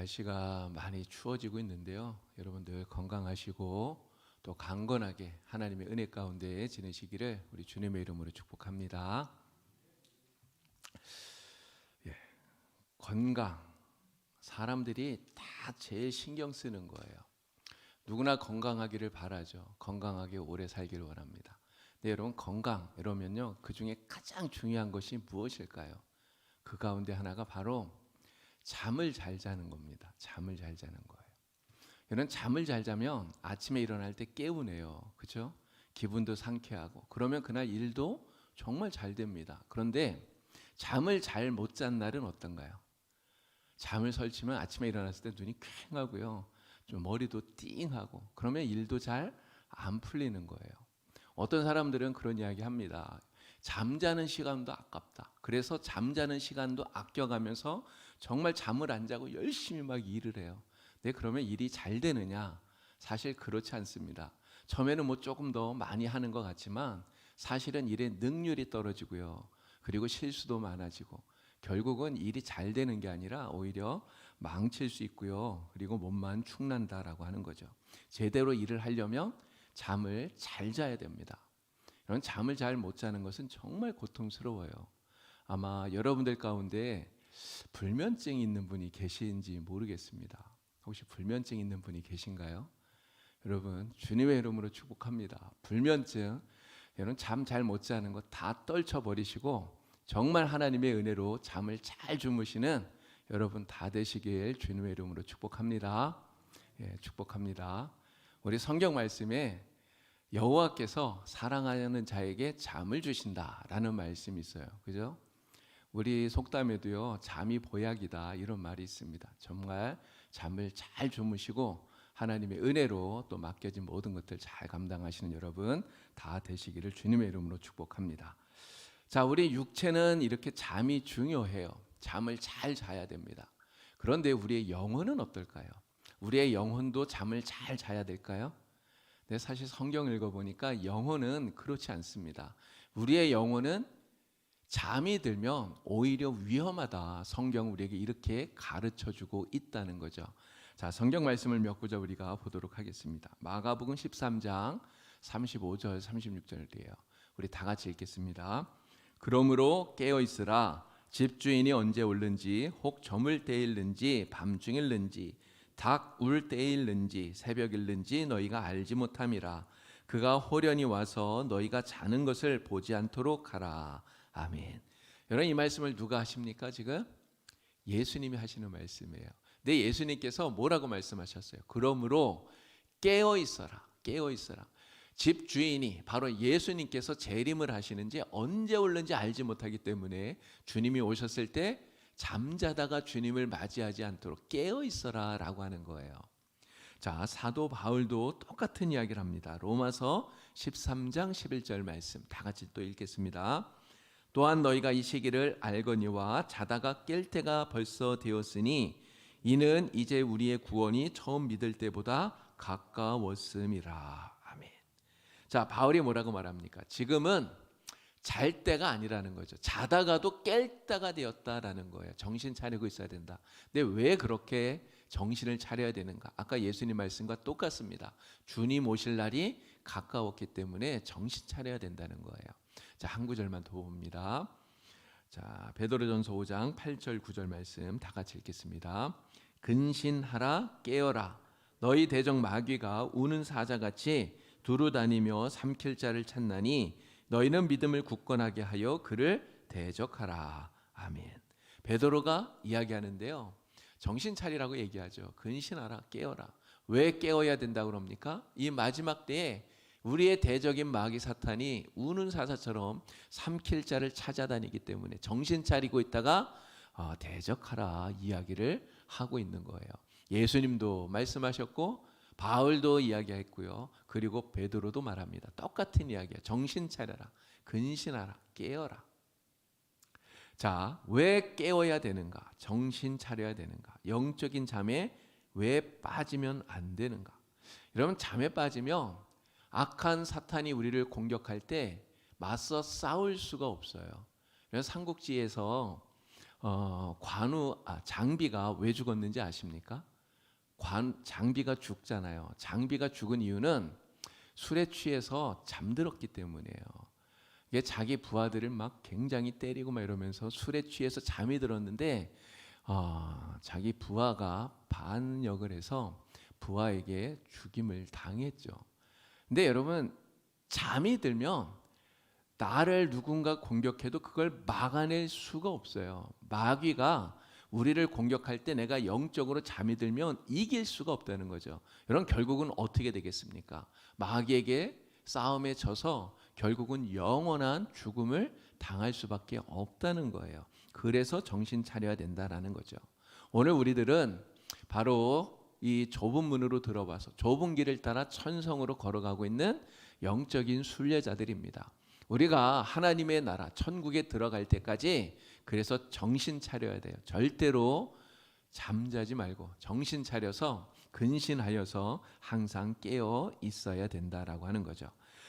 날씨가 많이 추워지고 있는데요. 여러분들 건강하시고 또 강건하게 하나님의 은혜 가운데 지내시기를 우리 주님의 이름으로 축복합니다. 건강, 사람들이 다 제일 신경 쓰는 거예요. 누구나 건강하기를 바라죠. 건강하게 오래 살기를 원합니다. 근데 여러분, 건강 이러면요, 그 중에 가장 중요한 것이 무엇일까요? 그 가운데 하나가 바로 잠을 잘 자는 겁니다. 잠을 잘 자는 거예요. 여러분, 잠을 잘 자면 아침에 일어날 때 개운해요. 그렇죠? 기분도 상쾌하고, 그러면 그날 일도 정말 잘 됩니다. 그런데 잠을 잘 못 잔 날은 어떤가요? 잠을 설치면 아침에 일어났을 때 눈이 퀭하고요, 좀 머리도 띵하고, 그러면 일도 잘 안 풀리는 거예요. 어떤 사람들은 그런 이야기 합니다. 잠자는 시간도 아깝다. 그래서 잠자는 시간도 아껴가면서 정말 잠을 안 자고 열심히 막 일을 해요. 근데 그러면 일이 잘 되느냐? 사실 그렇지 않습니다. 처음에는 뭐 조금 더 많이 하는 것 같지만 사실은 일의 능률이 떨어지고요, 그리고 실수도 많아지고, 결국은 일이 잘 되는 게 아니라 오히려 망칠 수 있고요, 그리고 몸만 축난다라고 하는 거죠. 제대로 일을 하려면 잠을 잘 자야 됩니다. 이런 잠을 잘 못 자는 것은 정말 고통스러워요. 아마 여러분들 가운데 불면증이 있는 분이 계신지 모르겠습니다. 혹시 불면증 있는 분이 계신가요? 여러분, 주님의 이름으로 축복합니다. 불면증, 여러분 잠 잘 못 자는 거 다 떨쳐버리시고 정말 하나님의 은혜로 잠을 잘 주무시는 여러분 다 되시길 주님의 이름으로 축복합니다. 축복합니다. 우리 성경 말씀에 여호와께서 사랑하는 자에게 잠을 주신다라는 말씀이 있어요. 그죠? 우리 속담에도요, 잠이 보약이다 이런 말이 있습니다. 정말 잠을 잘 주무시고 하나님의 은혜로 또 맡겨진 모든 것들 잘 감당하시는 여러분 다 되시기를 주님의 이름으로 축복합니다. 자, 우리 육체는 이렇게 잠이 중요해요. 잠을 잘 자야 됩니다. 그런데 우리의 영혼은 어떨까요? 우리의 영혼도 잠을 잘 자야 될까요? 네, 사실 성경 읽어보니까 영혼은 그렇지 않습니다. 우리의 영혼은 잠이 들면 오히려 위험하다. 성경 우리에게 이렇게 가르쳐주고 있다는 거죠. 자, 성경 말씀을 몇 구절 우리가 보도록 하겠습니다. 마가복음 13장 35절 36절이에요. 우리 다 같이 읽겠습니다. 그러므로 깨어 있으라. 집주인이 언제 올는지, 혹 저물 때일는지 밤중일는지 닭 울 때일는지 새벽일는지 너희가 알지 못함이라. 그가 호련히 와서 너희가 자는 것을 보지 않도록 하라. 아멘. 여러분, 이 말씀을 누가 하십니까? 지금 예수님이 하시는 말씀이에요. 근데 예수님께서 뭐라고 말씀하셨어요? 그러므로 깨어 있어라. 깨어 있어라. 집 주인이 바로 예수님께서 재림을 하시는지 언제 올는지 알지 못하기 때문에 주님이 오셨을 때 잠자다가 주님을 맞이하지 않도록 깨어 있어라 라고 하는 거예요. 자, 사도 바울도 똑같은 이야기를 합니다. 로마서 13장 11절 말씀 다 같이 또 읽겠습니다. 또한 너희가 이 시기를 알거니와 자다가 깰 때가 벌써 되었으니 이는 이제 우리의 구원이 처음 믿을 때보다 가까웠음이라. 아멘. 자, 바울이 뭐라고 말합니까? 지금은 잘 때가 아니라는 거죠. 자다가도 깰 때가 되었다라는 거예요. 정신 차리고 있어야 된다. 근데 왜 그렇게 정신을 차려야 되는가? 아까 예수님 말씀과 똑같습니다. 주님 오실 날이 가까웠기 때문에 정신 차려야 된다는 거예요. 자, 한 구절만 더 봅니다. 자, 베드로전서 5장 8절 9절 말씀 다 같이 읽겠습니다. 근신하라, 깨어라. 너희 대적 마귀가 우는 사자같이 두루 다니며 삼킬 자를 찾나니 너희는 믿음을 굳건하게 하여 그를 대적하라. 아멘. 베드로가 이야기하는데요, 정신 차리라고 얘기하죠. 근신하라, 깨어라. 왜 깨어야 된다고 그럽니까? 이 마지막 때에 우리의 대적인 마귀 사탄이 우는 사자처럼 삼킬 자를 찾아다니기 때문에 정신 차리고 있다가 대적하라 이야기를 하고 있는 거예요. 예수님도 말씀하셨고 바울도 이야기했고요, 그리고 베드로도 말합니다. 똑같은 이야기야. 정신 차려라, 근신하라, 깨어라. 자, 왜 깨어야 되는가? 정신 차려야 되는가? 영적인 잠에 왜 빠지면 안 되는가? 여러분, 잠에 빠지면 악한 사탄이 우리를 공격할 때 맞서 싸울 수가 없어요. 그래서 삼국지에서 장비가 왜 죽었는지 아십니까? 장비가 죽잖아요. 장비가 죽은 이유는 술에 취해서 잠들었기 때문이에요. 이게 자기 부하들을 막 굉장히 때리고 막 이러면서 술에 취해서 잠이 들었는데 자기 부하가 반역을 해서 부하에게 죽임을 당했죠. 근데 여러분, 잠이 들면 나를 누군가 공격해도 그걸 막아낼 수가 없어요. 마귀가 우리를 공격할 때 내가 영적으로 잠이 들면 이길 수가 없다는 거죠. 여러분, 결국은 어떻게 되겠습니까? 마귀에게 싸움에 져서 결국은 영원한 죽음을 당할 수밖에 없다는 거예요. 그래서 정신 차려야 된다라는 거죠. 오늘 우리들은 바로 이 좁은 문으로 들어와서 좁은 길을 따라 천성으로 걸어가고 있는 영적인 순례자들입니다. 우리가 하나님의 나라 천국에 들어갈 때까지 그래서 정신 차려야 돼요. 절대로 잠자지 말고 정신 차려서 근신하여서 항상 깨어 있어야 된다라고 하는 거죠.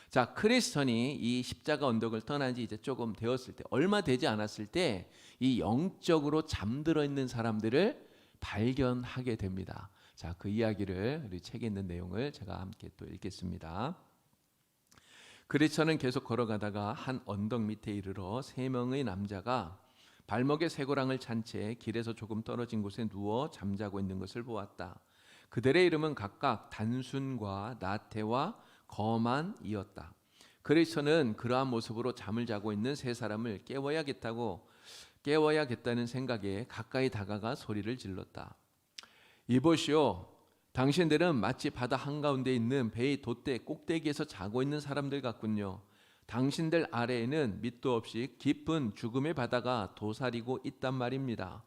자, 크리스천이 이 십자가 언덕을 떠난 지 이제 조금 되었을 때, 얼마 되지 않았을 때 이 영적으로 잠들어 있는 사람들을 발견하게 됩니다. 자, 그 이야기를 우리 책에 있는 내용을 제가 함께 또 읽겠습니다. 크리스천은 계속 걸어가다가 한 언덕 밑에 이르러 3명의 남자가 발목에 쇠고랑을 찬 채 길에서 조금 떨어진 곳에 누워 잠자고 있는 것을 보았다. 그들의 이름은 각각 단순과 나태와 거만이었다. 크리스천은 그러한 모습으로 잠을 자고 있는 3사람을 깨워야겠다는 생각에 가까이 다가가 소리를 질렀다. 이보시오, 당신들은 마치 바다 한가운데 있는 배의 돛대 꼭대기에서 자고 있는 사람들 같군요. 당신들 아래에는 밑도 없이 깊은 죽음의 바다가 도사리고 있단 말입니다.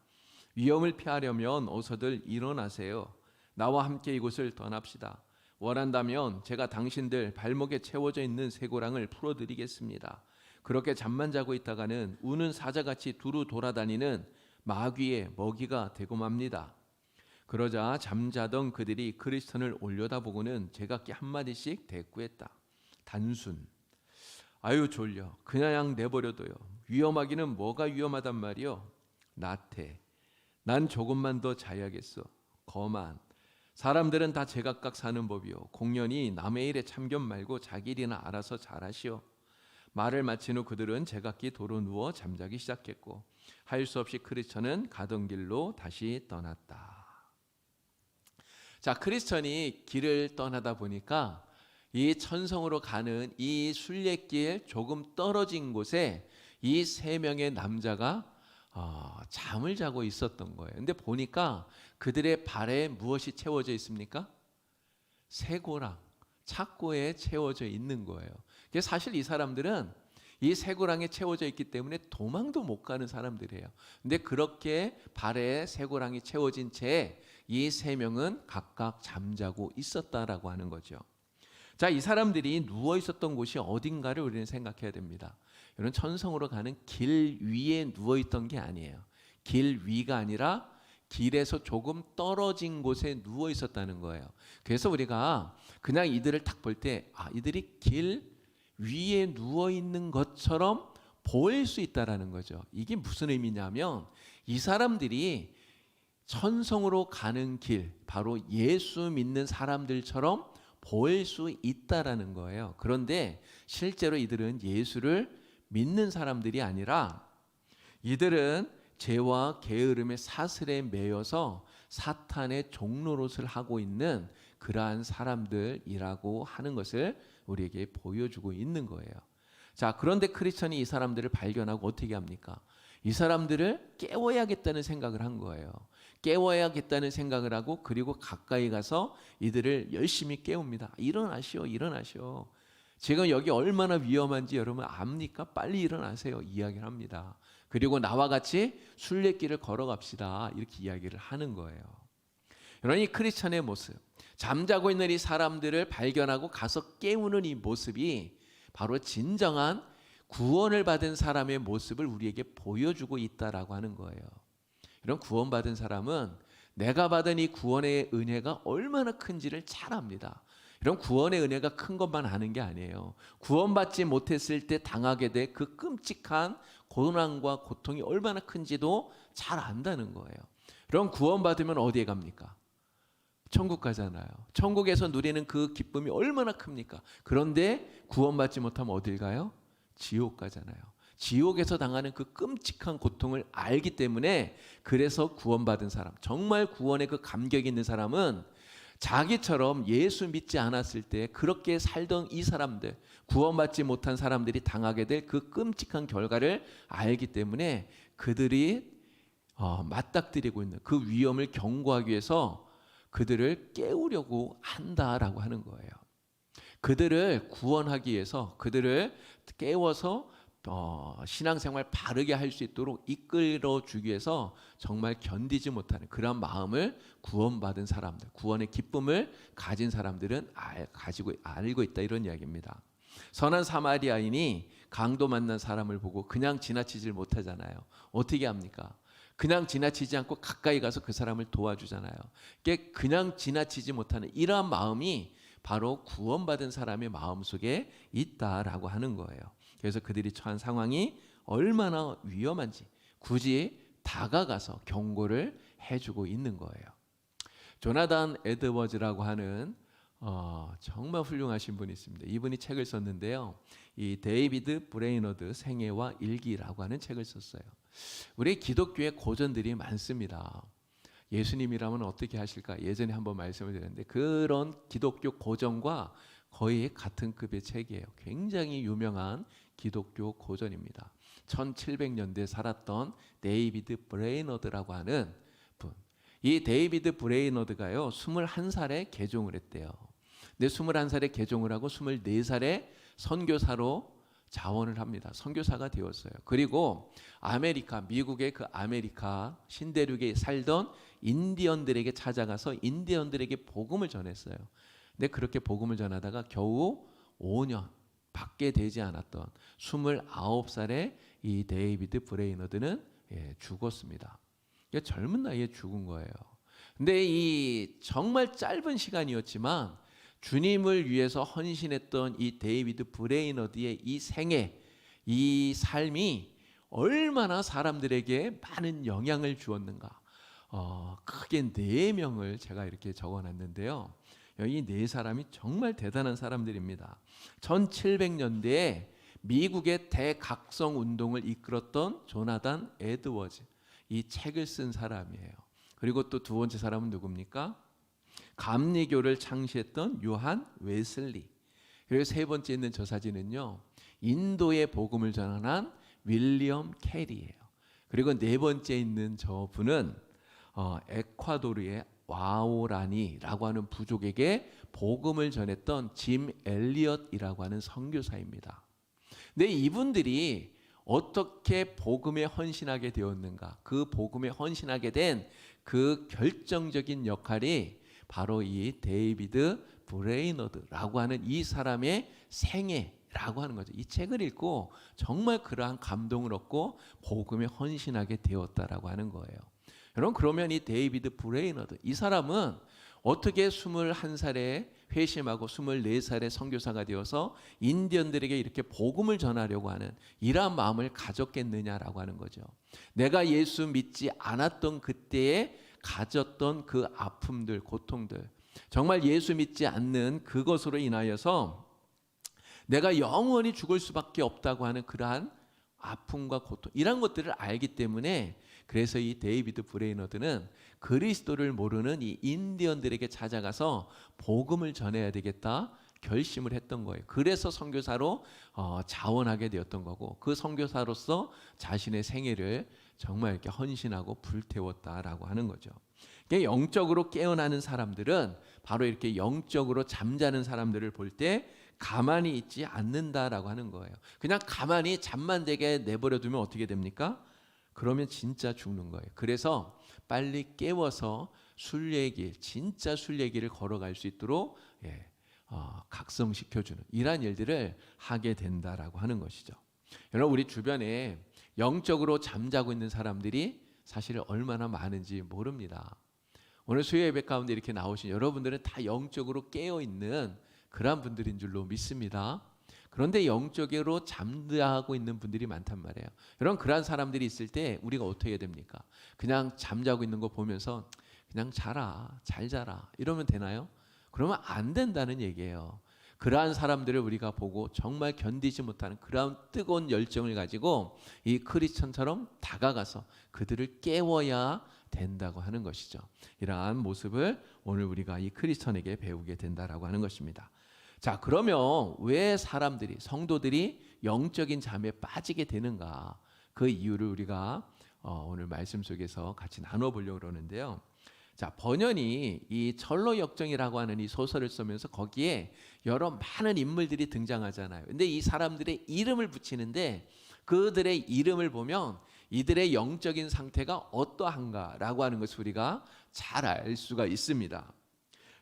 위험을 피하려면 어서들 일어나세요. 나와 함께 이곳을 떠납시다. 원한다면 제가 당신들 발목에 채워져 있는 쇠고랑을 풀어드리겠습니다. 그렇게 잠만 자고 있다가는 우는 사자같이 두루 돌아다니는 마귀의 먹이가 되고 맙니다. 그러자 잠자던 그들이 크리스천을 올려다보고는 제각기 한마디씩 대꾸했다. 단순, 아유 졸려, 그냥 내버려둬요. 위험하기는 뭐가 위험하단 말이요. 나태, 난 조금만 더 자야겠어. 거만, 사람들은 다 제각각 사는 법이요. 공연히 남의 일에 참견 말고 자기 일이나 알아서 잘하시오. 말을 마친 후 그들은 제각기 도로 누워 잠자기 시작했고 할 수 없이 크리스천은 가던 길로 다시 떠났다. 자, 크리스천이 길을 떠나다 보니까 이 천성으로 가는 이 순례길 조금 떨어진 곳에 이 3명의 남자가 잠을 자고 있었던 거예요. 근데 보니까 그들의 발에 무엇이 채워져 있습니까? 쇠고랑, 착고에 채워져 있는 거예요. 사실 이 사람들은 이 쇠고랑에 채워져 있기 때문에 도망도 못 가는 사람들이에요. 근데 그렇게 발에 쇠고랑이 채워진 채 이 3명은 각각 잠자고 있었다라고 하는 거죠. 자, 이 사람들이 누워 있었던 곳이 어딘가를 우리는 생각해야 됩니다. 여러분, 천성으로 가는 길 위에 누워 있던 게 아니에요. 길 위가 아니라 길에서 조금 떨어진 곳에 누워 있었다는 거예요. 그래서 우리가 그냥 이들을 딱 볼 때 이들이 길 위에 누워 있는 것처럼 보일 수 있다라는 거죠. 이게 무슨 의미냐면 이 사람들이 천성으로 가는 길, 바로 예수 믿는 사람들처럼 보일 수 있다라는 거예요. 그런데 실제로 이들은 예수를 믿는 사람들이 아니라 이들은 죄와 게으름의 사슬에 매여서 사탄의 종노릇을 하고 있는 그러한 사람들이라고 하는 것을 우리에게 보여주고 있는 거예요. 자, 그런데 크리스천이 이 사람들을 발견하고 어떻게 합니까? 이 사람들을 깨워야겠다는 생각을 한 거예요. 깨워야겠다는 생각을 하고 그리고 가까이 가서 이들을 열심히 깨웁니다. 일어나시오, 일어나시오. 지금 여기 얼마나 위험한지 여러분 압니까? 빨리 일어나세요. 이야기를 합니다. 그리고 나와 같이 순례길을 걸어갑시다. 이렇게 이야기를 하는 거예요. 여러분, 이 크리스천의 모습, 잠자고 있는 이 사람들을 발견하고 가서 깨우는 이 모습이 바로 진정한 구원을 받은 사람의 모습을 우리에게 보여주고 있다라고 하는 거예요. 이런 구원받은 사람은 내가 받은 이 구원의 은혜가 얼마나 큰지를 잘 압니다. 이런 구원의 은혜가 큰 것만 아는 게 아니에요. 구원받지 못했을 때 당하게 될 그 끔찍한 고난과 고통이 얼마나 큰지도 잘 안다는 거예요. 그럼 구원받으면 어디에 갑니까? 천국 가잖아요. 천국에서 누리는 그 기쁨이 얼마나 큽니까? 그런데 구원받지 못하면 어딜 가요? 지옥 가잖아요. 지옥에서 당하는 그 끔찍한 고통을 알기 때문에, 그래서 구원받은 사람, 정말 구원의 그 감격이 있는 사람은 자기처럼 예수 믿지 않았을 때 그렇게 살던 이 사람들, 구원받지 못한 사람들이 당하게 될 그 끔찍한 결과를 알기 때문에 그들이 맞닥뜨리고 있는 그 위험을 경고하기 위해서 그들을 깨우려고 한다라고 하는 거예요. 그들을 구원하기 위해서 그들을 깨워서 신앙생활 바르게 할 수 있도록 이끌어 주기 위해서 정말 견디지 못하는 그런 마음을 구원받은 사람들, 구원의 기쁨을 가진 사람들은 알고 있다, 이런 이야기입니다. 선한 사마리아인이 강도 만난 사람을 보고 그냥 지나치질 못하잖아요. 어떻게 합니까? 그냥 지나치지 않고 가까이 가서 그 사람을 도와주잖아요. 그냥 지나치지 못하는 이러한 마음이 바로 구원받은 사람의 마음속에 있다라고 하는 거예요. 그래서 그들이 처한 상황이 얼마나 위험한지 굳이 다가가서 경고를 해주고 있는 거예요. 조나단 에드워즈라고 하는 정말 훌륭하신 분이 있습니다. 이분이 책을 썼는데요. 이 데이비드 브레이너드 생애와 일기라고 하는 책을 썼어요. 우리 기독교의 고전들이 많습니다. 예수님이라면 어떻게 하실까? 예전에 한번 말씀을 드렸는데 그런 기독교 고전과 거의 같은 급의 책이에요. 굉장히 유명한 기독교 고전입니다. 1700년대에 살았던 데이비드 브레이너드라고 하는 분. 이 데이비드 브레이너드가요 21살에 개종을 했대요. 근데 21살에 개종을 하고 24살에 선교사로 자원을 합니다. 선교사가 되었어요. 그리고 미국의 그 아메리카 신대륙에 살던 인디언들에게 찾아가서 인디언들에게 복음을 전했어요. 근데 그렇게 복음을 전하다가 겨우 5년 밖에 되지 않았던 29살의 이 데이비드 브레이너드는 죽었습니다. 젊은 나이에 죽은 거예요. 근데 이 정말 짧은 시간이었지만 주님을 위해서 헌신했던 이 데이비드 브레이너드의 이 생애, 이 삶이 얼마나 사람들에게 많은 영향을 주었는가. 크게 4명을 제가 이렇게 적어놨는데요. 이 4사람이 정말 대단한 사람들입니다. 1700년대에 미국의 대각성 운동을 이끌었던 조나단 에드워즈, 이 책을 쓴 사람이에요. 그리고 또 두 번째 사람은 누굽니까? 감리교를 창시했던 요한 웨슬리. 그리고 세 번째 있는 저 사진은요, 인도의 복음을 전한 윌리엄 캐리예요. 그리고 네 번째 있는 저 분은 에콰도르의 와오라니라고 하는 부족에게 복음을 전했던 짐 엘리엇이라고 하는 선교사입니다. 근데 이분들이 어떻게 복음에 헌신하게 되었는가? 그 복음에 헌신하게 된 그 결정적인 역할이 바로 이 데이비드 브레이너드라고 하는 이 사람의 생애라고 하는 거죠. 이 책을 읽고 정말 그러한 감동을 얻고 복음에 헌신하게 되었다라고 하는 거예요. 여러분, 그러면 이 데이비드 브레이너드, 이 사람은 어떻게 21살에 회심하고 24살에 선교사가 되어서 인디언들에게 이렇게 복음을 전하려고 하는 이러한 마음을 가졌겠느냐라고 하는 거죠. 내가 예수 믿지 않았던 그때에 가졌던 그 아픔들, 고통들, 정말 예수 믿지 않는 그것으로 인하여서 내가 영원히 죽을 수밖에 없다고 하는 그러한 아픔과 고통, 이런 것들을 알기 때문에, 그래서 이 데이비드 브레이너드는 그리스도를 모르는 이 인디언들에게 찾아가서 복음을 전해야 되겠다 결심을 했던 거예요. 그래서 선교사로 자원하게 되었던 거고, 그 선교사로서 자신의 생애를 정말 이렇게 헌신하고 불태웠다라고 하는 거죠. 영적으로 깨어나는 사람들은 바로 이렇게 영적으로 잠자는 사람들을 볼 때 가만히 있지 않는다라고 하는 거예요. 그냥 가만히 잠만 되게 내버려 두면 어떻게 됩니까? 그러면 진짜 죽는 거예요. 그래서 빨리 깨워서 순례의 길, 진짜 순례의 길을 걸어갈 수 있도록 각성시켜주는 이러한 일들을 하게 된다라고 하는 것이죠. 여러분, 우리 주변에 영적으로 잠자고 있는 사람들이 사실 얼마나 많은지 모릅니다. 오늘 수요 예배 가운데 이렇게 나오신 여러분들은 다 영적으로 깨어있는 그런 분들인 줄로 믿습니다. 그런데 영적으로 잠자고 있는 분들이 많단 말이에요. 여러분, 그러한 사람들이 있을 때 우리가 어떻게 해야 됩니까? 그냥 잠자고 있는 거 보면서 그냥 자라, 잘 자라 이러면 되나요? 그러면 안 된다는 얘기예요. 그러한 사람들을 우리가 보고 정말 견디지 못하는 그러한 뜨거운 열정을 가지고 이 크리스천처럼 다가가서 그들을 깨워야 된다고 하는 것이죠. 이러한 모습을 오늘 우리가 이 크리스천에게 배우게 된다라고 하는 것입니다. 자, 그러면 왜 사람들이, 성도들이 영적인 잠에 빠지게 되는가? 그 이유를 우리가 오늘 말씀 속에서 같이 나눠보려고 그러는데요. 자, 번연이 이 철로 역정이라고 하는 이 소설을 쓰면서 거기에 여러 많은 인물들이 등장하잖아요. 근데 이 사람들의 이름을 붙이는데 그들의 이름을 보면 이들의 영적인 상태가 어떠한가라고 하는 것을 우리가 잘 알 수가 있습니다.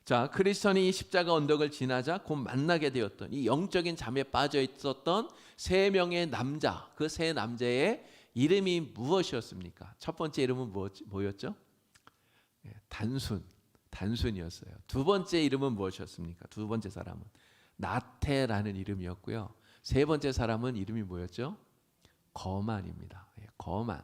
자, 크리스천이 십자가 언덕을 지나자 곧 만나게 되었던 이 영적인 잠에 빠져 있었던 세 명의 남자, 그 세 남자의 이름이 무엇이었습니까? 첫 번째 이름은 뭐였죠? 단순이었어요. 두 번째 이름은 무엇이었습니까? 두 번째 사람은 나태라는 이름이었고요. 세 번째 사람은 이름이 뭐였죠? 거만입니다. 거만,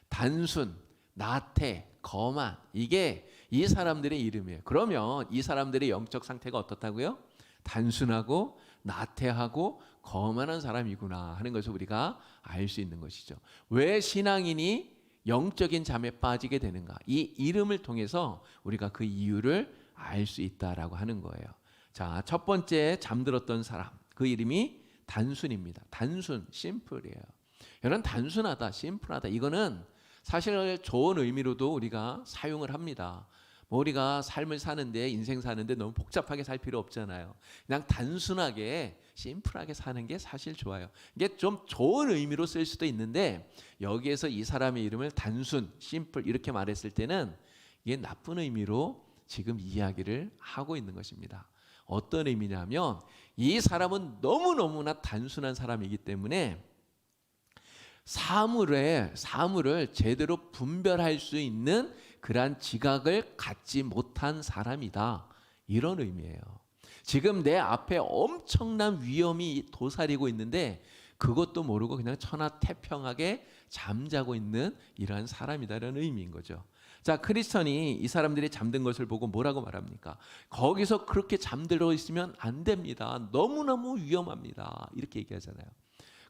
단순, 나태, 거만, 이게 이 사람들의 이름이에요. 그러면 이 사람들의 영적 상태가 어떻다고요? 단순하고 나태하고 거만한 사람이구나 하는 것을 우리가 알 수 있는 것이죠. 왜 신앙인이 영적인 잠에 빠지게 되는가? 이 이름을 통해서 우리가 그 이유를 알 수 있다라고 하는 거예요. 자, 첫 번째 잠들었던 사람, 그 이름이 단순입니다. 단순, 심플이에요. 여러분, 단순하다, 심플하다, 이거는 사실 좋은 의미로도 우리가 사용을 합니다. 뭐 우리가 삶을 사는데, 인생 사는데 너무 복잡하게 살 필요 없잖아요. 그냥 단순하게 심플하게 사는 게 사실 좋아요. 이게 좀 좋은 의미로 쓸 수도 있는데 여기에서 이 사람의 이름을 단순, 심플 이렇게 말했을 때는 이게 나쁜 의미로 지금 이야기를 하고 있는 것입니다. 어떤 의미냐면 이 사람은 너무너무나 단순한 사람이기 때문에 사물을 제대로 분별할 수 있는 그러한 지각을 갖지 못한 사람이다, 이런 의미예요. 지금 내 앞에 엄청난 위험이 도사리고 있는데 그것도 모르고 그냥 천하태평하게 잠자고 있는 이러한 사람이다라는 의미인 거죠. 자, 크리스천이 이 사람들이 잠든 것을 보고 뭐라고 말합니까? 거기서 그렇게 잠들어 있으면 안 됩니다. 너무너무 위험합니다. 이렇게 얘기하잖아요.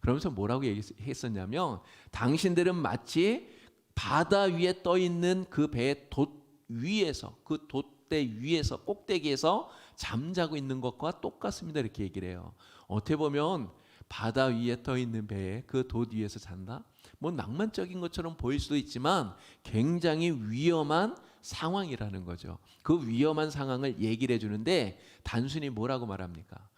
그러면서 뭐라고 얘기했었냐면 당신들은 마치 바다 위에 떠 있는 그 배의 돛 위에서, 그 돛대 위에서, 꼭대기에서 잠자고 있는 것과 똑같습니다. 이렇게 얘기를 해요. 어떻게 보면 바다 위에 떠 있는 배에 그 돛 위에서 잔다? 뭐 낭만적인 것처럼 보일 수도 있지만 굉장히 위험한 상황이라는 거죠. 그 위험한 상황을 얘기를 해주는데 단순히 뭐라고 말합니까?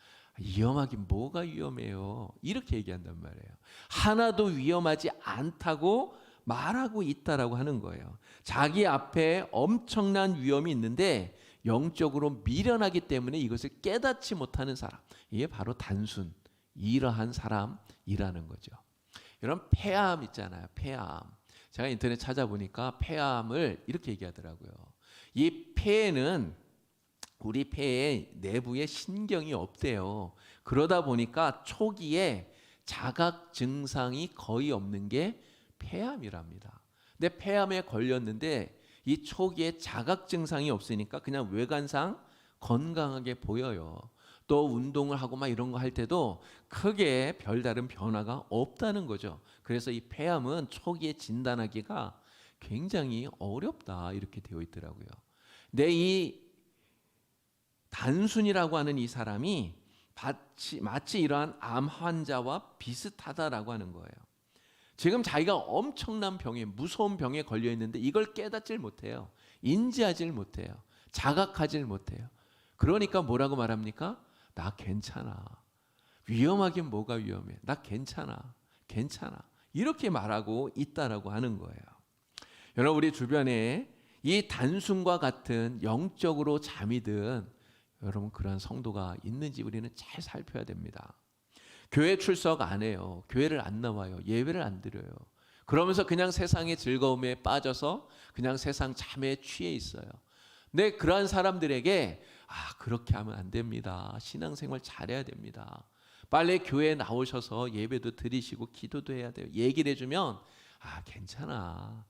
위험하긴 뭐가 위험해요, 이렇게 얘기한단 말이에요. 하나도 위험하지 않다고 말하고 있다라고 하는 거예요. 자기 앞에 엄청난 위험이 있는데 영적으로 미련하기 때문에 이것을 깨닫지 못하는 사람, 이게 바로 단순, 이러한 사람이라는 거죠. 여러분, 폐암 있잖아요. 폐암. 제가 인터넷 찾아보니까 폐암을 이렇게 얘기하더라고요. 이 폐에는 우리 폐의 내부에 신경이 없대요. 그러다 보니까 초기에 자각 증상이 거의 없는 게 폐암이랍니다. 근데 폐암에 걸렸는데 이 초기에 자각 증상이 없으니까 그냥 외관상 건강하게 보여요. 또 운동을 하고 막 이런 거 할 때도 크게 별다른 변화가 없다는 거죠. 그래서 이 폐암은 초기에 진단하기가 굉장히 어렵다, 이렇게 되어 있더라고요. 근데 이 단순이라고 하는 이 사람이 마치 이러한 암 환자와 비슷하다라고 하는 거예요. 지금 자기가 엄청난 병에, 무서운 병에 걸려 있는데 이걸 깨닫질 못해요. 인지하질 못해요. 자각하질 못해요. 그러니까 뭐라고 말합니까? 나 괜찮아. 위험하긴 뭐가 위험해. 나 괜찮아. 이렇게 말하고 있다라고 하는 거예요. 여러분, 우리 주변에 이 단순과 같은 영적으로 잠이 든 여러분 그런 성도가 있는지 우리는 잘 살펴야 됩니다. 교회 출석 안 해요. 교회를 안 나와요. 예배를 안 드려요. 그러면서 그냥 세상의 즐거움에 빠져서 그냥 세상 잠에 취해 있어요. 근데 그러한 사람들에게 그렇게 하면 안 됩니다. 신앙생활 잘해야 됩니다. 빨리 교회에 나오셔서 예배도 드리시고 기도도 해야 돼요. 얘기를 해주면 괜찮아.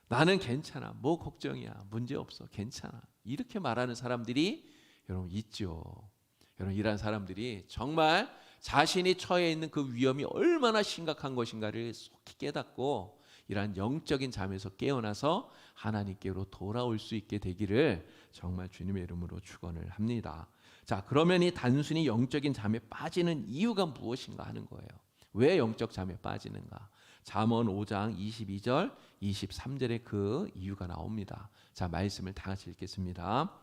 나는 괜찮아. 뭐 걱정이야. 문제 없어. 괜찮아. 이렇게 말하는 사람들이 여러분 있죠. 여러분 이런 사람들이 정말 자신이 처해 있는 그 위험이 얼마나 심각한 것인가를 속히 깨닫고 이러한 영적인 잠에서 깨어나서 하나님께로 돌아올 수 있게 되기를 정말 주님의 이름으로 축원을 합니다. 자, 그러면 이 단순히 영적인 잠에 빠지는 이유가 무엇인가 하는 거예요. 왜 영적 잠에 빠지는가? 잠언 5장 22절 23절에 그 이유가 나옵니다. 자, 말씀을 다 같이 읽겠습니다.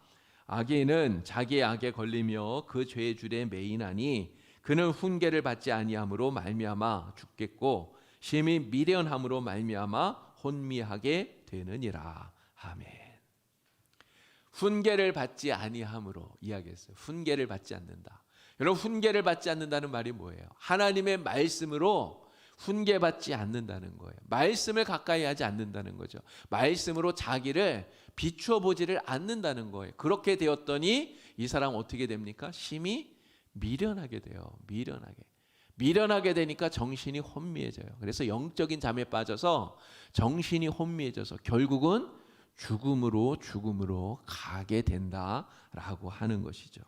악인은 자기의 악에 걸리며 그 죄의 줄에 매이나니 그는 훈계를 받지 아니함으로 말미암아 죽겠고 심히 미련함으로 말미암아 혼미하게 되느니라. 아멘. 훈계를 받지 아니함으로 이야기했어요. 훈계를 받지 않는다. 여러분 훈계를 받지 않는다는 말이 뭐예요? 하나님의 말씀으로 훈계받지 않는다는 거예요. 말씀을 가까이 하지 않는다는 거죠. 말씀으로 자기를 비추어 보지를 않는다는 거예요. 그렇게 되었더니 이 사람 어떻게 됩니까? 심히 미련하게 돼요. 미련하게 되니까 정신이 혼미해져요. 그래서 영적인 잠에 빠져서 정신이 혼미해져서 결국은 죽음으로 가게 된다라고 하는 것이죠.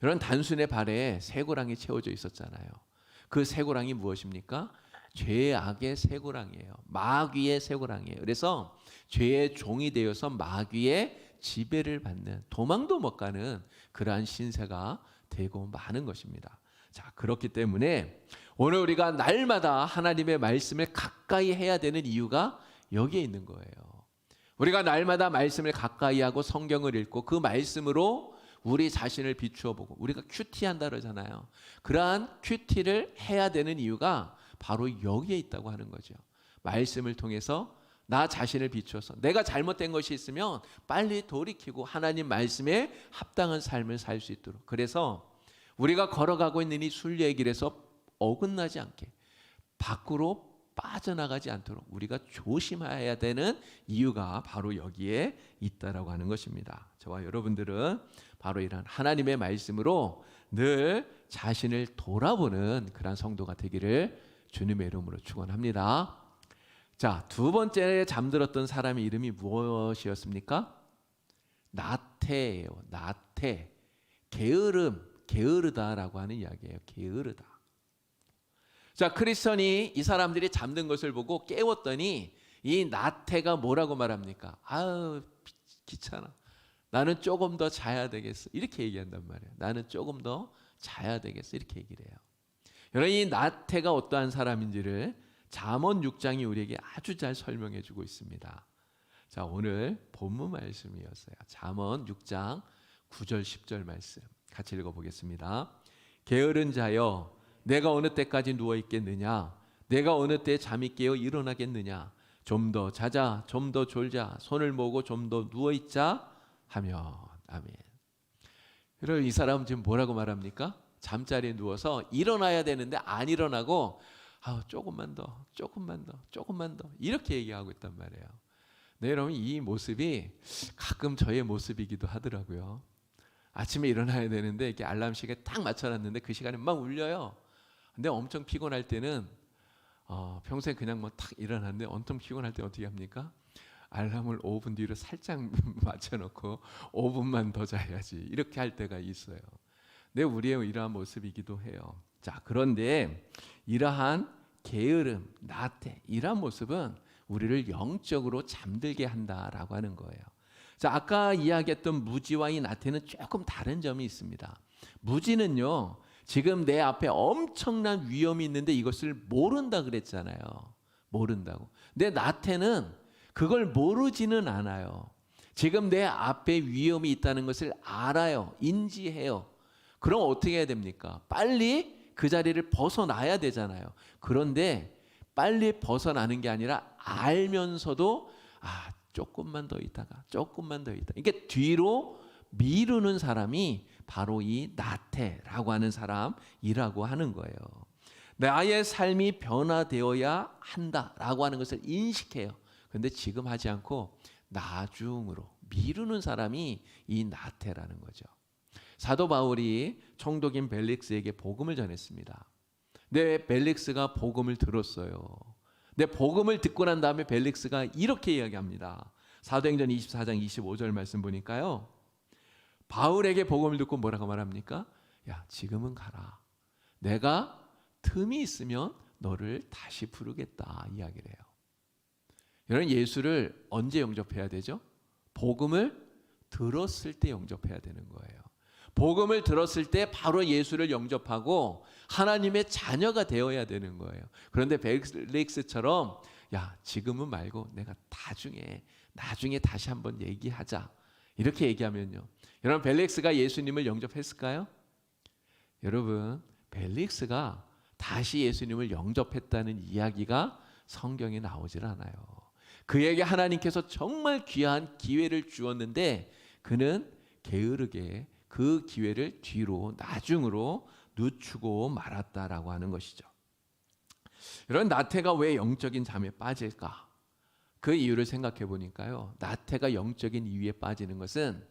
여러분 단순의 발에 쇠고랑이 채워져 있었잖아요. 그 쇠고랑이 무엇입니까? 죄악의 쇠고랑이에요. 마귀의 쇠고랑이에요. 그래서 죄의 종이 되어서 마귀의 지배를 받는, 도망도 못 가는 그러한 신세가 되고 마는 것입니다. 자, 그렇기 때문에 오늘 우리가 날마다 하나님의 말씀을 가까이 해야 되는 이유가 여기에 있는 거예요. 우리가 날마다 말씀을 가까이 하고 성경을 읽고 그 말씀으로 우리 자신을 비추어 보고, 우리가 큐티한다 그러잖아요. 그러한 큐티를 해야 되는 이유가 바로 여기에 있다고 하는 거죠. 말씀을 통해서 나 자신을 비추어서 내가 잘못된 것이 있으면 빨리 돌이키고 하나님 말씀에 합당한 삶을 살 수 있도록, 그래서 우리가 걸어가고 있는 이 순례의 길에서 어긋나지 않게, 밖으로 빠져나가지 않도록 우리가 조심해야 되는 이유가 바로 여기에 있다라고 하는 것입니다. 저와 여러분들은 바로 이런 하나님의 말씀으로 늘 자신을 돌아보는 그런 성도가 되기를 주님의 이름으로 축원합니다. 자, 두 번째 잠들었던 사람의 이름이 무엇이었습니까? 나태예요. 나태. 게으르다라고 하는 이야기예요. 게으르다. 자, 크리스천이 이 사람들이 잠든 것을 보고 깨웠더니 이 나태가 뭐라고 말합니까? 아유, 귀찮아. 나는 조금 더 자야 되겠어. 이렇게 얘기한단 말이에요. 나는 조금 더 자야 되겠어. 이렇게 얘기를 해요. 여러분, 이 나태가 어떠한 사람인지를 잠언 6장이 우리에게 아주 잘 설명해 주고 있습니다. 자, 오늘 본문 말씀이었어요. 잠언 6장 9절 10절 말씀 같이 읽어보겠습니다. 게으른 자여, 내가 어느 때까지 누워 있겠느냐? 내가 어느 때 잠이 깨어 일어나겠느냐? 좀 더 자자, 좀 더 졸자, 손을 모으고 좀 더 누워 있자 하면. 아멘. 여러분, 이 사람은 지금 뭐라고 말합니까? 잠자리에 누워서 일어나야 되는데 안 일어나고 조금만 더 이렇게 얘기하고 있단 말이에요. 네, 여러분, 이 모습이 가끔 저의 모습이기도 하더라고요. 아침에 일어나야 되는데 이렇게 알람 시계에 딱 맞춰놨는데 그 시간에 막 울려요. 근데 엄청 피곤할 때는 평소에 그냥 뭐 탁 일어났는데 엄청 피곤할 때 어떻게 합니까? 알람을 5분 뒤로 살짝 맞춰놓고 5분만 더 자야지, 이렇게 할 때가 있어요. 네, 우리의 이러한 모습이기도 해요. 자, 그런데 이러한 게으름, 나태, 이러한 모습은 우리를 영적으로 잠들게 한다라고 하는 거예요. 자, 아까 이야기했던 무지와 이 나태는 조금 다른 점이 있습니다. 무지는요, 지금 내 앞에 엄청난 위험이 있는데 이것을 모른다 그랬잖아요. 모른다고. 근데 나태는 그걸 모르지는 않아요. 지금 내 앞에 위험이 있다는 것을 알아요. 인지해요. 그럼 어떻게 해야 됩니까? 빨리 그 자리를 벗어나야 되잖아요. 그런데 빨리 벗어나는 게 아니라 알면서도 조금만 더 있다가 이게 뒤로 미루는 사람이 바로 이 나태라고 하는 사람이라고 하는 거예요. 나의 삶이 변화되어야 한다라고 하는 것을 인식해요. 그런데 지금 하지 않고 나중으로 미루는 사람이 이 나태라는 거죠. 사도 바울이 총독인 벨릭스에게 복음을 전했습니다. 근데 벨릭스가 복음을 들었어요. 근데 복음을 듣고 난 다음에 벨릭스가 이렇게 이야기합니다. 사도행전 24장 25절 말씀 보니까요, 바울에게 복음을 듣고 뭐라고 말합니까? 야, 지금은 가라. 내가 틈이 있으면 너를 다시 부르겠다 이야기를 해요. 여러분, 예수를 언제 영접해야 되죠? 복음을 들었을 때 영접해야 되는 거예요. 복음을 들었을 때 바로 예수를 영접하고 하나님의 자녀가 되어야 되는 거예요. 그런데 벨릭스처럼 야, 지금은 말고 내가 나중에 다시 한번 얘기하자 이렇게 얘기하면요, 여러분, 벨릭스가 예수님을 영접했을까요? 여러분, 벨릭스가 다시 예수님을 영접했다는 이야기가 성경에 나오질 않아요. 그에게 하나님께서 정말 귀한 기회를 주었는데 그는 게으르게 그 기회를 뒤로 나중으로 늦추고 말았다라고 하는 것이죠. 여러분, 나태가 왜 영적인 잠에 빠질까? 그 이유를 생각해 보니까요, 나태가 영적인 이유에 빠지는 것은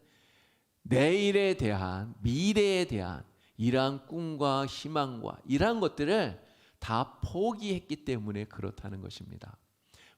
내일에 대한, 미래에 대한 이러한 꿈과 희망과 이러한 것들을 다 포기했기 때문에 그렇다는 것입니다.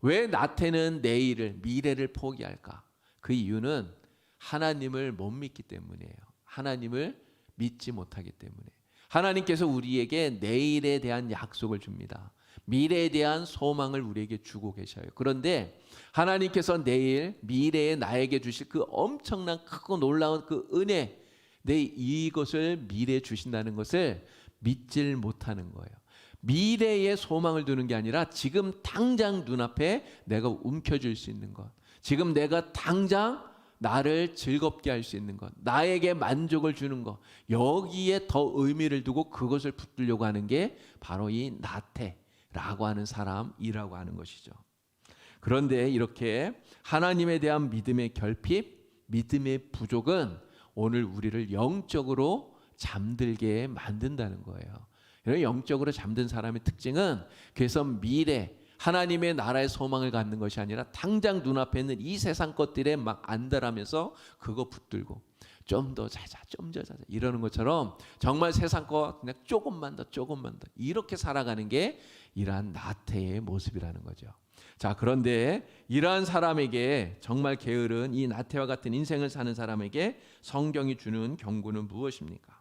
왜 나태는 내일을, 미래를 포기할까? 그 이유는 하나님을 못 믿기 때문이에요. 하나님을 믿지 못하기 때문에. 하나님께서 우리에게 내일에 대한 약속을 줍니다. 미래에 대한 소망을 우리에게 주고 계셔요. 그런데 하나님께서 내일, 미래에 나에게 주실 그 엄청난 크고 놀라운 그 은혜, 이것을 미래에 주신다는 것을 믿질 못하는 거예요. 미래에 소망을 두는 게 아니라 지금 당장 눈앞에 내가 움켜쥘 수 있는 것, 지금 내가 당장 나를 즐겁게 할 수 있는 것, 나에게 만족을 주는 것, 여기에 더 의미를 두고 그것을 붙들려고 하는 게 바로 이 나태라고 하는 사람이라고 하는 것이죠. 그런데 이렇게 하나님에 대한 믿음의 결핍, 믿음의 부족은 오늘 우리를 영적으로 잠들게 만든다는 거예요. 영적으로 잠든 사람의 특징은 그래서 미래, 하나님의 나라의 소망을 갖는 것이 아니라 당장 눈앞에 있는 이 세상 것들에 막 안달하면서 그거 붙들고 좀 더 자자, 좀 더 자자 이러는 것처럼 정말 세상 거 그냥 조금만 더 이렇게 살아가는 게 이러한 나태의 모습이라는 거죠. 자, 그런데 이러한 사람에게, 정말 게으른 이 나태와 같은 인생을 사는 사람에게 성경이 주는 경고는 무엇입니까?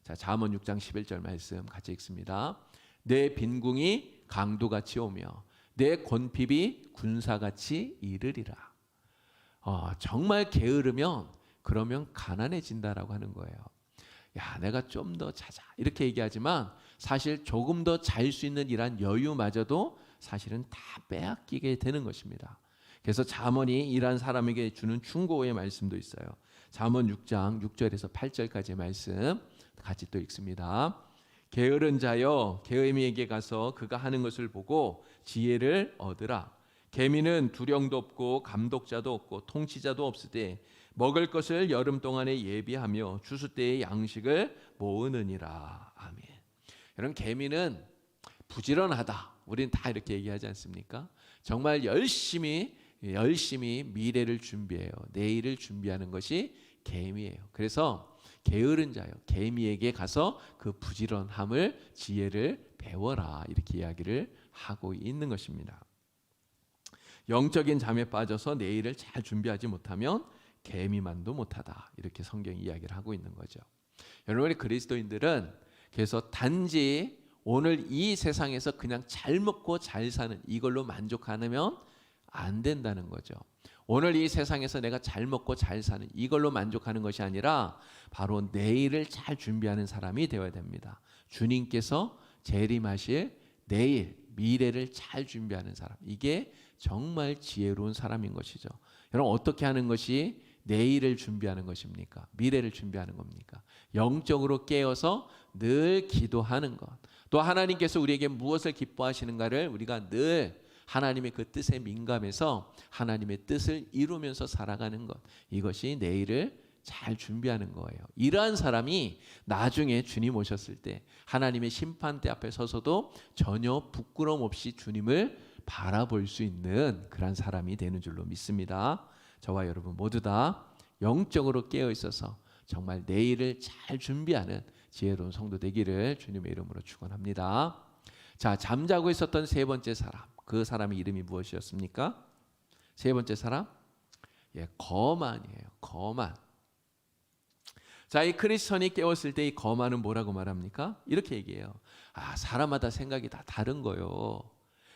자, 잠언 6장 11절 말씀 같이 읽습니다. 내 빈궁이 강도같이 오며 내 곤핍이 군사같이 이르리라. 정말 게으르면 그러면 가난해진다라고 하는 거예요. 야, 내가 좀 더 자자 이렇게 얘기하지만 사실 조금 더 잘 수 있는 이런 여유마저도 사실은 다 빼앗기게 되는 것입니다. 그래서 잠언이 이러한 사람에게 주는 충고의 말씀도 있어요. 잠언 6장 6절에서 8절까지의 말씀 같이 또 읽습니다. 게으른 자여, 개미에게 가서 그가 하는 것을 보고 지혜를 얻으라. 개미는 두령도 없고 감독자도 없고 통치자도 없으되 먹을 것을 여름 동안에 예비하며 추수 때의 양식을 모으느니라. 아멘. 여러분, 개미는 부지런하다. 우리는 다 이렇게 얘기하지 않습니까? 정말 열심히 미래를 준비해요. 내일을 준비하는 것이 개미예요. 그래서 게으른 자요, 개미에게 가서 그 부지런함을, 지혜를 배워라 이렇게 이야기를 하고 있는 것입니다. 영적인 잠에 빠져서 내일을 잘 준비하지 못하면 개미만도 못하다 이렇게 성경이 이야기를 하고 있는 거죠. 여러분, 그리스도인들은 그래서 단지 오늘 이 세상에서 그냥 잘 먹고 잘 사는 이걸로 만족하면 안 된다는 거죠. 오늘 이 세상에서 내가 잘 먹고 잘 사는 이걸로 만족하는 것이 아니라 바로 내일을 잘 준비하는 사람이 되어야 됩니다. 주님께서 재림하실 내일, 미래를 잘 준비하는 사람, 이게 정말 지혜로운 사람인 것이죠. 여러분, 어떻게 하는 것이 내일을 준비하는 것입니까? 미래를 준비하는 겁니까? 영적으로 깨어서 늘 기도하는 것, 또 하나님께서 우리에게 무엇을 기뻐하시는가를 우리가 늘 하나님의 그 뜻에 민감해서 하나님의 뜻을 이루면서 살아가는 것, 이것이 내일을 잘 준비하는 거예요. 이러한 사람이 나중에 주님 오셨을 때 하나님의 심판대 앞에 서서도 전혀 부끄러움 없이 주님을 바라볼 수 있는 그런 사람이 되는 줄로 믿습니다. 저와 여러분 모두 다 영적으로 깨어 있어서 정말 내일을 잘 준비하는 지혜로운 성도 되기를 주님의 이름으로 축원합니다. 자, 잠자고 있었던 세 번째 사람, 그 사람의 이름이 무엇이었습니까? 세 번째 사람, 거만이에요. 거만. 자, 이 크리스천이 깨웠을 때 이 거만은 뭐라고 말합니까? 이렇게 얘기해요. 사람마다 생각이 다 다른 거요.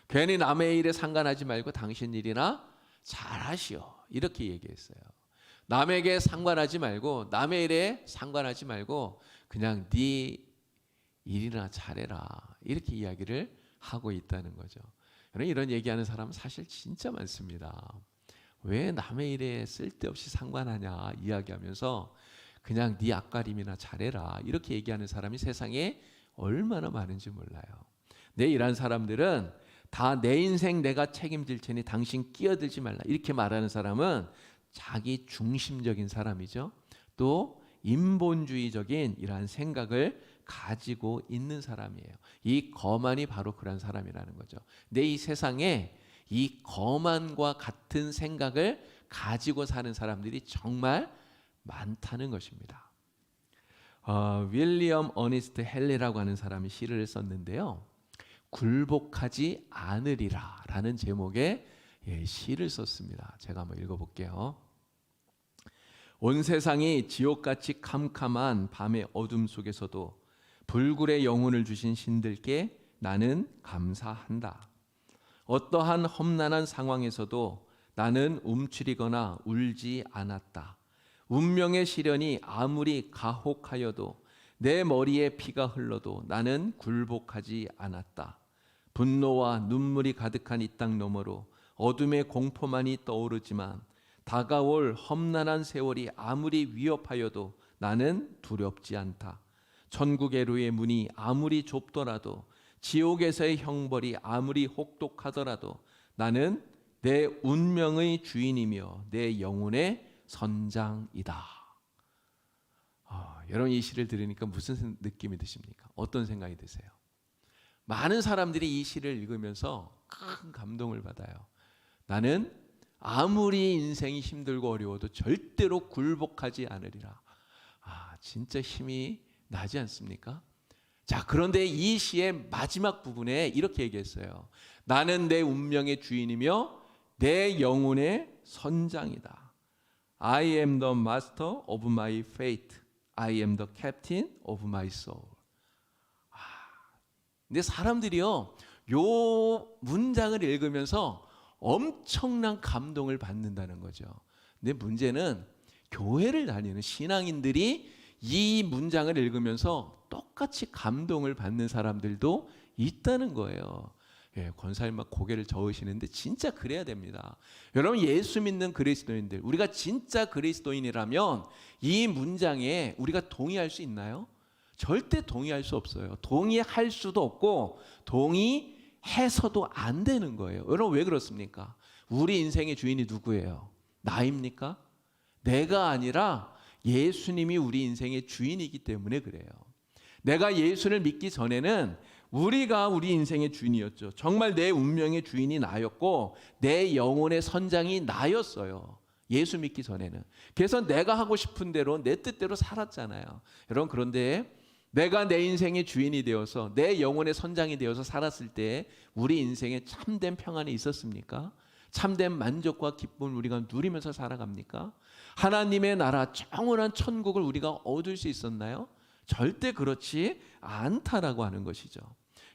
괜히 남의 일에 상관하지 말고 당신 일이나 잘하시오. 이렇게 얘기했어요. 남에게 상관하지 말고, 남의 일에 상관하지 말고 그냥 네 일이나 잘해라. 이렇게 이야기를 하고 있다는 거죠. 이런 얘기하는 사람은 사실 진짜 많습니다. 왜 남의 일에 쓸데없이 상관하냐 이야기하면서 그냥 네 앞가림이나 잘해라. 이렇게 얘기하는 사람이 세상에 얼마나 많은지 몰라요. 내 일하는 사람들은 다 내 인생 내가 책임질 테니 당신 끼어들지 말라. 이렇게 말하는 사람은 자기 중심적인 사람이죠. 또 인본주의적인 이러한 생각을 가지고 있는 사람이에요. 이 거만이 바로 그런 사람이라는 거죠. 근데 이 세상에 이 거만과 같은 생각을 가지고 사는 사람들이 정말 많다는 것입니다. 윌리엄 어니스트 헨리라고 하는 사람이 시를 썼는데요. 굴복하지 않으리라 라는 제목의 시를 썼습니다. 제가 한번 읽어볼게요. 온 세상이 지옥같이 캄캄한 밤의 어둠 속에서도 불굴의 영혼을 주신 신들께 나는 감사한다. 어떠한 험난한 상황에서도 나는 움츠리거나 울지 않았다. 운명의 시련이 아무리 가혹하여도 내 머리에 피가 흘러도 나는 굴복하지 않았다. 분노와 눈물이 가득한 이 땅 너머로 어둠의 공포만이 떠오르지만 다가올 험난한 세월이 아무리 위협하여도 나는 두렵지 않다. 천국의 루의 문이 아무리 좁더라도 지옥에서의 형벌이 아무리 혹독하더라도 나는 내 운명의 주인이며 내 영혼의 선장이다. 여러분 이 시를 들으니까 무슨 느낌이 드십니까? 어떤 생각이 드세요? 많은 사람들이 이 시를 읽으면서 큰 감동을 받아요. 나는 아무리 인생이 힘들고 어려워도 절대로 굴복하지 않으리라. 진짜 힘이 나지 않습니까? 자, 그런데 이 시의 마지막 부분에 이렇게 얘기했어요. 나는 내 운명의 주인이며 내 영혼의 선장이다. I am the master of my fate. I am the captain of my soul. 근데 사람들이요, 요 문장을 읽으면서 엄청난 감동을 받는다는 거죠. 근데 문제는 교회를 다니는 신앙인들이 이 문장을 읽으면서 똑같이 감동을 받는 사람들도 있다는 거예요. 권사님 막 고개를 저으시는데 진짜 그래야 됩니다. 여러분 예수 믿는 그리스도인들, 우리가 진짜 그리스도인이라면 이 문장에 우리가 동의할 수 있나요? 절대 동의할 수 없어요. 동의할 수도 없고 동의해서도 안 되는 거예요. 여러분 왜 그렇습니까? 우리 인생의 주인이 누구예요? 나입니까? 내가 아니라 예수님이 우리 인생의 주인이기 때문에 그래요. 내가 예수를 믿기 전에는 우리가 우리 인생의 주인이었죠. 정말 내 운명의 주인이 나였고 내 영혼의 선장이 나였어요. 예수 믿기 전에는. 그래서 내가 하고 싶은 대로 내 뜻대로 살았잖아요. 여러분 그런데 내가 내 인생의 주인이 되어서 내 영혼의 선장이 되어서 살았을 때 우리 인생에 참된 평안이 있었습니까? 참된 만족과 기쁨을 우리가 누리면서 살아갑니까? 하나님의 나라 영원한 천국을 우리가 얻을 수 있었나요? 절대 그렇지 않다라고 하는 것이죠.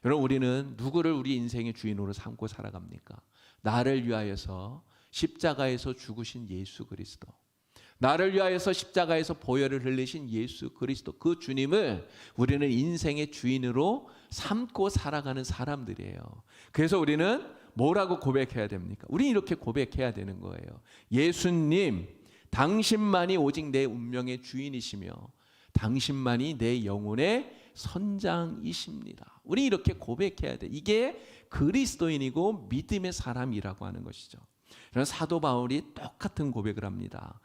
여러분 우리는 누구를 우리 인생의 주인으로 삼고 살아갑니까? 나를 위하여서 십자가에서 죽으신 예수 그리스도, 나를 위하여서 십자가에서 보혈을 흘리신 예수 그리스도, 그 주님을 우리는 인생의 주인으로 삼고 살아가는 사람들이에요. 그래서 우리는 뭐라고 고백해야 됩니까? 우리 이렇게 고백해야 되는 거예요. 예수님, 당신만이 오직 내 운명의 주인이시며 당신만이 내 영혼의 선장이십니다. 우리 이렇게 고백해야 돼. 이게 그리스도인이고 믿음의 사람이라고 하는 것이죠. 그래서 사도 바울이 똑같은 고백을 합니다.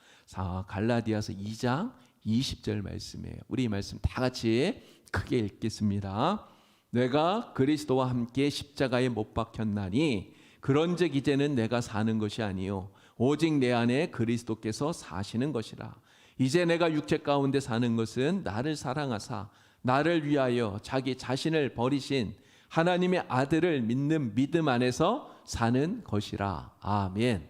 갈라디아서 2장 20절 말씀이에요. 우리 이 말씀 다 같이 크게 읽겠습니다. 내가 그리스도와 함께 십자가에 못 박혔나니 그런즉 이제는 내가 사는 것이 아니요 오직 내 안에 그리스도께서 사시는 것이라. 이제 내가 육체 가운데 사는 것은 나를 사랑하사 나를 위하여 자기 자신을 버리신 하나님의 아들을 믿는 믿음 안에서 사는 것이라. 아멘.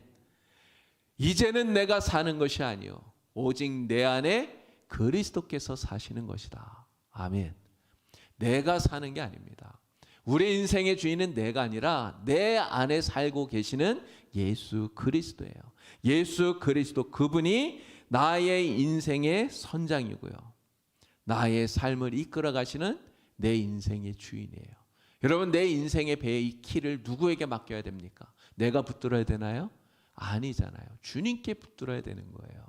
이제는 내가 사는 것이 아니요 오직 내 안에 그리스도께서 사시는 것이다. 아멘. 내가 사는 게 아닙니다. 우리 인생의 주인은 내가 아니라 내 안에 살고 계시는 예수 그리스도예요. 예수 그리스도, 그분이 나의 인생의 선장이고요, 나의 삶을 이끌어 가시는 내 인생의 주인이에요. 여러분, 내 인생의 배의 이 키를 누구에게 맡겨야 됩니까? 내가 붙들어야 되나요? 아니잖아요. 주님께 붙들어야 되는 거예요.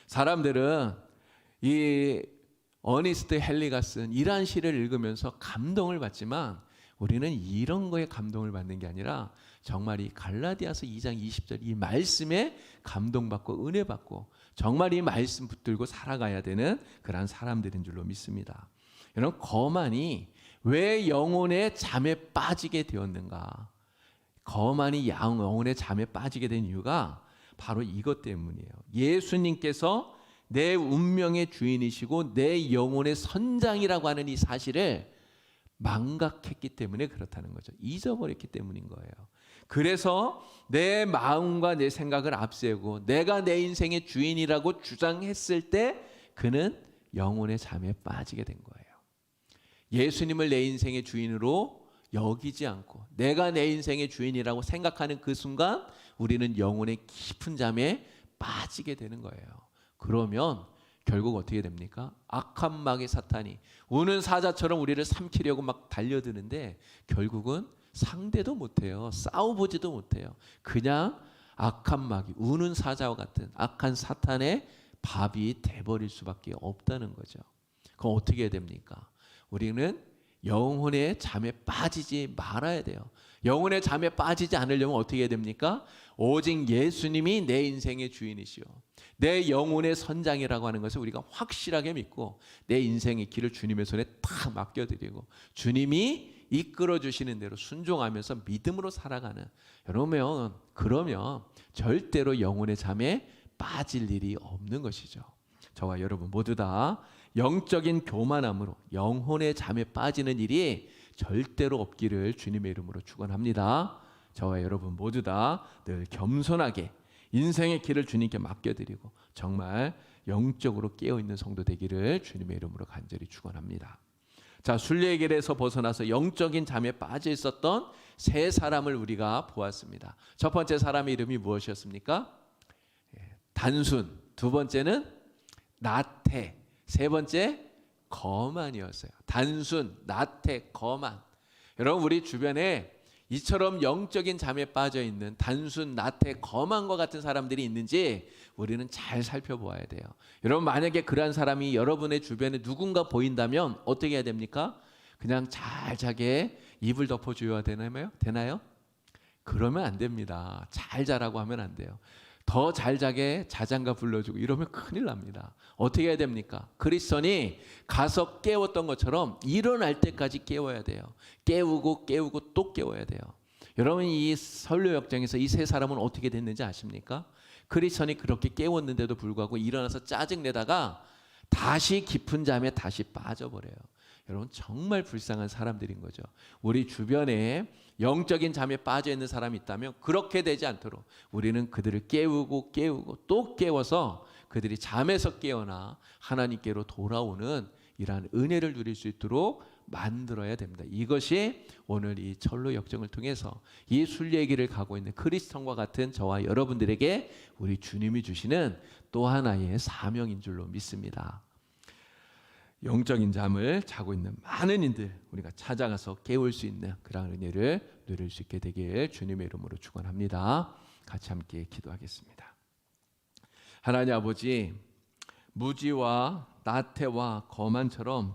사람들은 이 어니스트 헨리가 쓴 이러한 시를 읽으면서 감동을 받지만 우리는 이런 거에 감동을 받는 게 아니라 정말 이 갈라디아서 2장 20절 이 말씀에 감동받고 은혜받고 정말 이 말씀 붙들고 살아가야 되는 그런 사람들인 줄로 믿습니다. 여러분, 거만이 왜 영혼의 잠에 빠지게 되었는가? 거만이 영혼의 잠에 빠지게 된 이유가 바로 이것 때문이에요. 예수님께서 내 운명의 주인이시고 내 영혼의 선장이라고 하는 이 사실을 망각했기 때문에 그렇다는 거죠. 잊어버렸기 때문인 거예요. 그래서 내 마음과 내 생각을 앞세우고 내가 내 인생의 주인이라고 주장했을 때 그는 영혼의 잠에 빠지게 된 거예요. 예수님을 내 인생의 주인으로 여기지 않고 내가 내 인생의 주인이라고 생각하는 그 순간 우리는 영혼의 깊은 잠에 빠지게 되는 거예요. 그러면 결국 어떻게 됩니까? 악한 마귀 사탄이 우는 사자처럼 우리를 삼키려고 막 달려드는데 결국은 상대도 못해요. 싸워보지도 못해요. 그냥 악한 마귀, 우는 사자와 같은 악한 사탄의 밥이 돼버릴 수밖에 없다는 거죠. 그럼 어떻게 해야 됩니까? 우리는 영혼의 잠에 빠지지 말아야 돼요. 영혼의 잠에 빠지지 않으려면 어떻게 해야 됩니까? 오직 예수님이 내 인생의 주인이시오, 내 영혼의 선장이라고 하는 것을 우리가 확실하게 믿고 내 인생의 길을 주님의 손에 탁 맡겨드리고 주님이 이끌어 주시는 대로 순종하면서 믿음으로 살아가는, 여러분, 그러면 절대로 영혼의 잠에 빠질 일이 없는 것이죠. 저와 여러분 모두 다 영적인 교만함으로 영혼의 잠에 빠지는 일이 절대로 없기를 주님의 이름으로 축원합니다. 저와 여러분 모두 다 늘 겸손하게 인생의 길을 주님께 맡겨드리고 정말 영적으로 깨어있는 성도 되기를 주님의 이름으로 간절히 축원합니다. 자, 순례의 길에서 벗어나서 영적인 잠에 빠져 있었던 세 사람을 우리가 보았습니다. 첫 번째 사람의 이름이 무엇이었습니까? 단순, 두 번째는 나태, 세 번째 거만이었어요. 단순, 나태, 거만. 여러분, 우리 주변에 이처럼 영적인 잠에 빠져 있는 단순, 나태, 거만과 같은 사람들이 있는지 우리는 잘 살펴보아야 돼요. 여러분, 만약에 그러한 사람이 여러분의 주변에 누군가 보인다면 어떻게 해야 됩니까? 그냥 잘 자게 이불 덮어줘야 되나요? 그러면 안 됩니다. 잘 자라고 하면 안 돼요. 더 잘 자게 자장가 불러주고 이러면 큰일 납니다. 어떻게 해야 됩니까? 그리스도인이 가서 깨웠던 것처럼 일어날 때까지 깨워야 돼요. 깨우고 또 깨워야 돼요. 여러분, 이 설교 역정에서 이 세 사람은 어떻게 됐는지 아십니까? 그리스도인이 그렇게 깨웠는데도 불구하고 일어나서 짜증내다가 다시 깊은 잠에 다시 빠져버려요. 여러분, 정말 불쌍한 사람들인 거죠. 우리 주변에 영적인 잠에 빠져 있는 사람이 있다면 그렇게 되지 않도록 우리는 그들을 깨우고 또 깨워서 그들이 잠에서 깨어나 하나님께로 돌아오는 이러한 은혜를 누릴 수 있도록 만들어야 됩니다. 이것이 오늘 이 철로 역정을 통해서 이 순례의 길을 가고 있는 그리스도인과 같은 저와 여러분들에게 우리 주님이 주시는 또 하나의 사명인 줄로 믿습니다. 영적인 잠을 자고 있는 많은 이들 우리가 찾아가서 깨울 수 있는 그런 은혜를 누릴 수 있게 되길 주님의 이름으로 축원합니다. 같이 함께 기도하겠습니다. 하나님 아버지, 무지와 나태와 거만처럼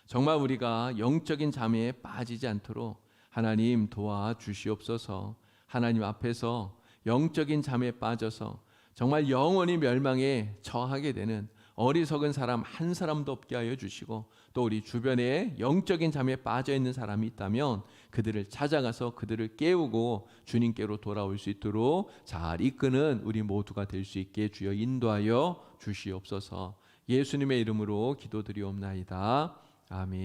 정말 우리가 영적인 잠에 빠지지 않도록 하나님 도와주시옵소서. 하나님 앞에서 영적인 잠에 빠져서 정말 영원히 멸망에 처하게 되는 어리석은 사람 한 사람도 없게 하여 주시고, 또 우리 주변에 영적인 잠에 빠져 있는 사람이 있다면 그들을 찾아가서 그들을 깨우고 주님께로 돌아올 수 있도록 잘 이끄는 우리 모두가 될 수 있게 주여 인도하여 주시옵소서. 예수님의 이름으로 기도드리옵나이다. 아멘.